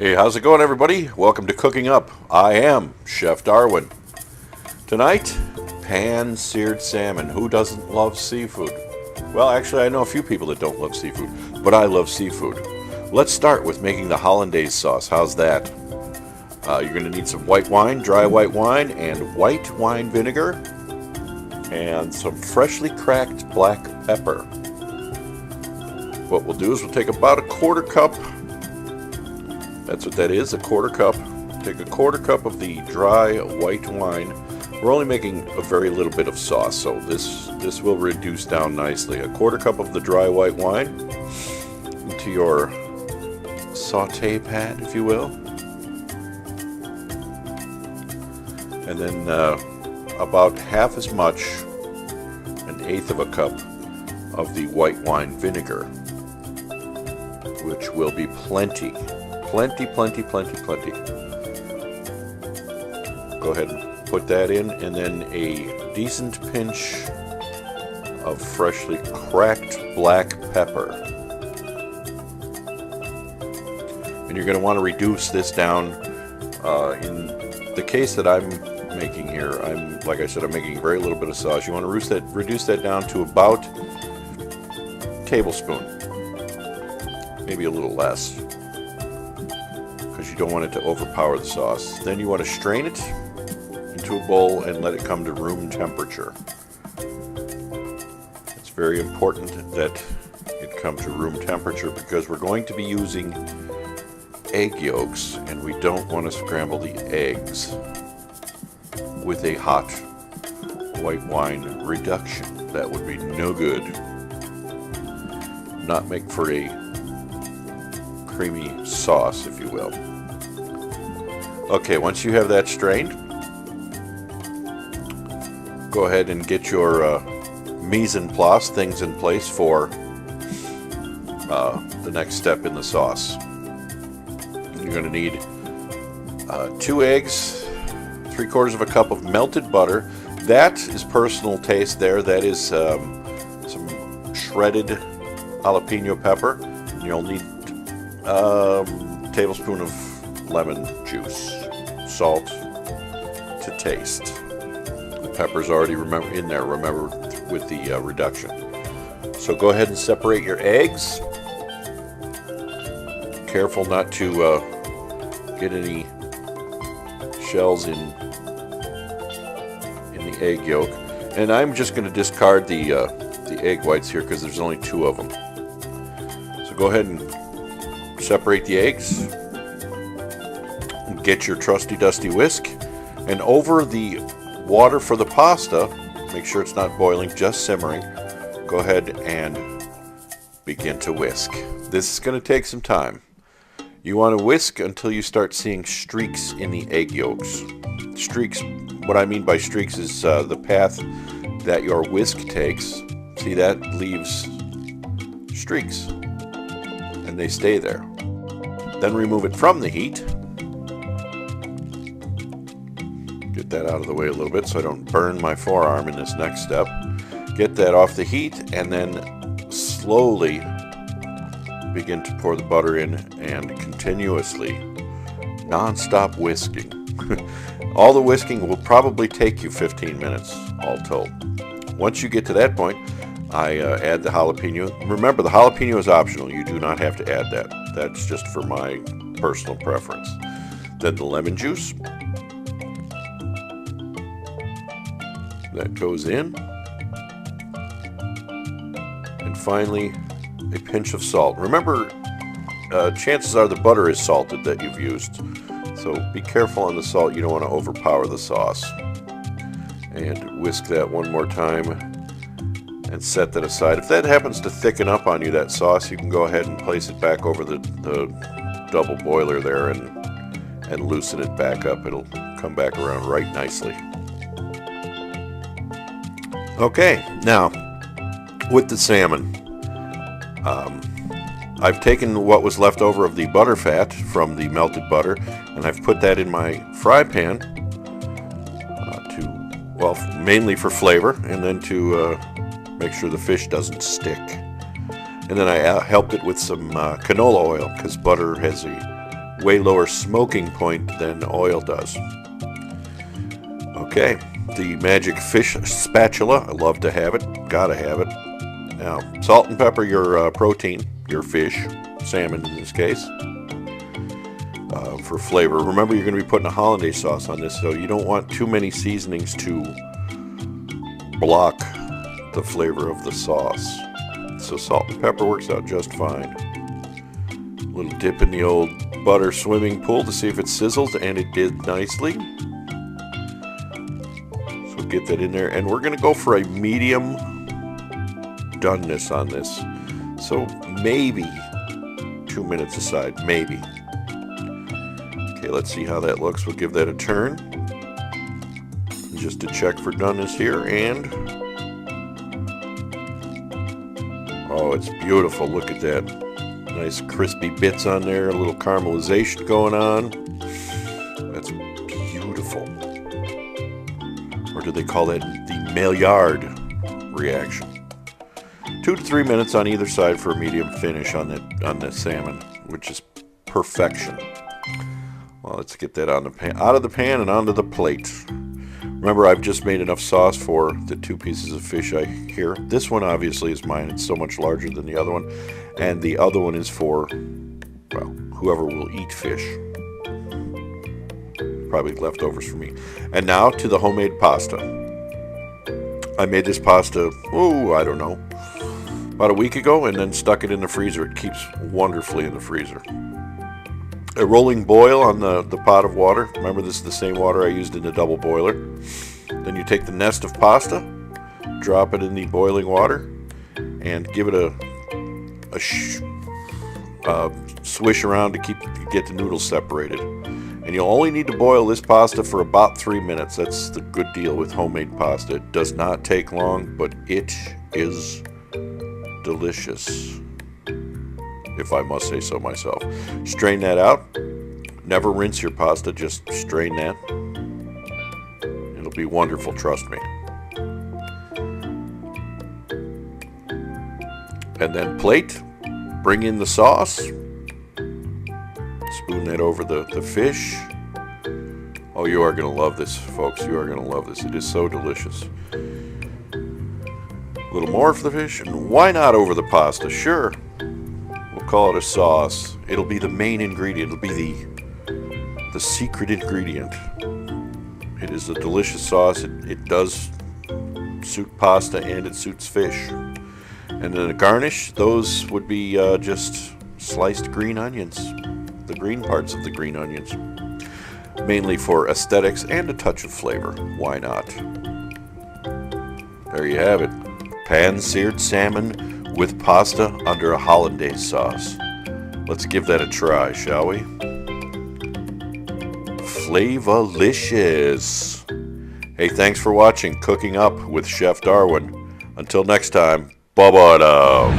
Hey, how's it going, everybody? Welcome to Cooking Up. I am Chef Darwin. Tonight, pan-seared salmon. Who doesn't love seafood? Well, actually, I know a few people that don't love seafood, but I love seafood. Let's start with making the Hollandaise sauce. How's that? You're going to need some white wine, dry white wine, and white wine vinegar, and some freshly cracked black pepper. What we'll do is we'll take about a quarter cup. That's what that is, a quarter cup. Take a quarter cup of the dry white wine. We're only making a very little bit of sauce, so this will reduce down nicely. A quarter cup of the dry white wine into your saute pan, if you will. And then about half as much, an eighth of a cup of the white wine vinegar, which will be plenty. Plenty. Go ahead and put that in, and then a decent pinch of freshly cracked black pepper. And you're going to want to reduce this down. In the case that I'm making here, like I said, I'm making very little bit of sauce. You want to reduce that down to about a tablespoon, maybe a little less, because you don't want it to overpower the sauce. Then you want to strain it into a bowl and let it come to room temperature. It's very important that it come to room temperature because we're going to be using egg yolks, and we don't want to scramble the eggs with a hot white wine reduction. That would be no good. Not make for a creamy sauce, if you will. Okay, once you have that strained, go ahead and get your mise en place, things in place for the next step in the sauce. You're going to need 2 eggs, 3/4 of a cup of melted butter. That is personal taste there. That is some shredded jalapeno pepper. And you'll need a tablespoon of lemon juice, salt to taste. The pepper's already in there, remember, with the reduction. So go ahead and separate your eggs. Careful not to get any shells in the egg yolk. And I'm just going to discard the egg whites here because there's only 2 of them. So go ahead and separate the eggs. Get your trusty dusty whisk, and over the water for the pasta, make sure it's not boiling, just simmering. Go ahead and begin to whisk. This is going to take some time. You want to whisk until you start seeing streaks in the egg yolks. Streaks, what I mean by streaks is the path that your whisk takes. See, that leaves streaks, and they stay there. Then remove it from the heat. Get that out of the way a little bit so I don't burn my forearm in this next step. Get that off the heat, and then slowly begin to pour the butter in and continuously, non-stop whisking. All the whisking will probably take you 15 minutes, all told. Once you get to that point, I add the jalapeno. Remember, the jalapeno is optional. You do not have to add that. That's just for my personal preference. Then the lemon juice. That goes in. And finally, a pinch of salt. Remember, chances are the butter is salted that you've used. So be careful on the salt. You don't want to overpower the sauce. And whisk that one more time and set that aside. If that happens to thicken up on you, that sauce, you can go ahead and place it back over the double boiler there and loosen it back up. It'll come back around right nicely. Okay, now with the salmon, I've taken what was left over of the butter fat from the melted butter, and I've put that in my fry pan mainly for flavor, and then to make sure the fish doesn't stick. And then I helped it with some canola oil, because butter has a way lower smoking point than oil does. Okay, the magic fish spatula. I love to have it. Gotta have it. Now, salt and pepper your protein, your fish, salmon in this case, for flavor. Remember, you're going to be putting a hollandaise sauce on this, so you don't want too many seasonings to block the flavor of the sauce. So salt and pepper works out just fine. A little dip in the old butter swimming pool to see if it sizzled, and it did nicely. So get that in there, and we're going to go for a medium doneness on this. So maybe 2 minutes aside, maybe. Okay, let's see how that looks. We'll give that a turn just to check for doneness here, and oh, it's beautiful. Look at that. Nice crispy bits on there, a little caramelization going on. That's beautiful. Or do they call that the Maillard reaction? 2 to 3 minutes on either side for a medium finish on the salmon, which is perfection. Well, let's get that on the pan, out of the pan and onto the plate. Remember, I've just made enough sauce for the 2 pieces of fish I here. This one obviously is mine. It's so much larger than the other one. And the other one is for, well, whoever will eat fish. Probably leftovers for me. And now to the homemade pasta. I made this pasta, I don't know, about a week ago, and then stuck it in the freezer. It keeps wonderfully in the freezer. A rolling boil on the pot of water. Remember, this is the same water I used in the double boiler. Then you take the nest of pasta, drop it in the boiling water, and give it a swish around to get the noodles separated. And you'll only need to boil this pasta for about 3 minutes. That's the good deal with homemade pasta. It does not take long, but it is delicious, if I must say so myself. Strain that out. Never rinse your pasta, just strain that. It'll be wonderful, trust me. And then plate, bring in the sauce, spoon that over the fish. Oh, you are going to love this, folks. You are going to love this. It is so delicious. A little more for the fish, and why not over the pasta? Sure. We'll call it a sauce. It'll be the main ingredient. It'll be the secret ingredient. It is a delicious sauce. It does suit pasta, and it suits fish. And then a garnish, those would be just sliced green onions. The green parts of the green onions. Mainly for aesthetics and a touch of flavor. Why not? There you have it. Pan-seared salmon with pasta under a hollandaise sauce. Let's give that a try, shall we? Flavolicious. Hey, thanks for watching Cooking Up with Chef Darwin. Until next time, bye-bye now.